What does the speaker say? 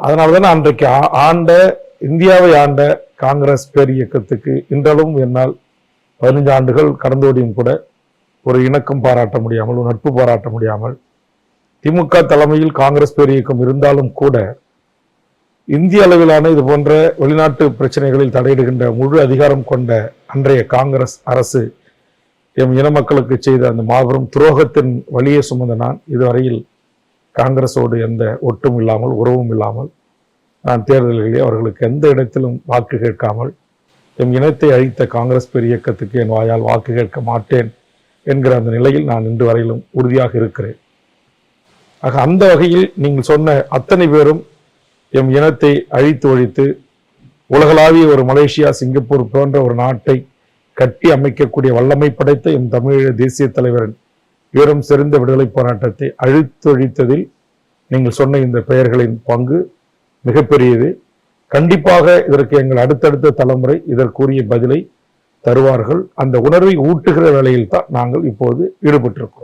அதனாலதான் அன்றைக்கு ஆண்ட இந்தியாவை ஆண்ட காங்கிரஸ் பேர் இயக்கத்துக்கு இன்றளவும் என்னால் 15 ஆண்டுகள் கடந்தோடியும் கூட ஒரு இணக்கம் பாராட்ட முடியாமல், ஒரு நட்பு பாராட்ட முடியாமல், திமுக தலைமையில் காங்கிரஸ் பேர் இயக்கம் இருந்தாலும் கூட இந்திய அளவிலான இது போன்ற வெளிநாட்டு பிரச்சனைகளில் தலையிடுகின்ற முழு அதிகாரம் கொண்ட அன்றைய காங்கிரஸ் அரசு எம் இன மக்களுக்கு செய்த அந்த மாபெரும் துரோகத்தின் வழியை சுமந்த நான் இதுவரையில் காங்கிரஸோடு எந்த ஒட்டும் இல்லாமல், உறவும் இல்லாமல், நான் தேர்தல்களிலே அவர்களுக்கு எந்த இடத்திலும் வாக்கு கேட்காமல், எம் இனத்தை அழித்த காங்கிரஸ் பேர் இயக்கத்துக்கு என் வாயால் வாக்கு கேட்க மாட்டேன் என்கிற அந்த நிலையில் நான் இன்று வரையிலும் உறுதியாக இருக்கிறேன். ஆக அந்த வகையில் நீங்கள் சொன்ன அத்தனை பேரும் எம் இனத்தை அழித்து ஒழித்து உலகளாவிய ஒரு மலேசியா, சிங்கப்பூர் போன்ற ஒரு நாட்டை கட்டி அமைக்கக்கூடிய வல்லமை படைத்த எம் தமிழக தேசிய தலைவரின் வீரம் செறிந்த விடுதலை போராட்டத்தை அழித்தொழித்ததில் நீங்கள் சொன்ன இந்த பெயர்களின் பங்கு மிகப்பெரியது. கண்டிப்பாக இதற்கு எங்கள் அடுத்தடுத்த தலைமுறை இதற்குரிய பதிலை தருவார்கள். அந்த உணர்வை ஊட்டுகிற வேளையில் தான் நாங்கள் இப்போது ஈடுபட்டிருக்கிறோம்.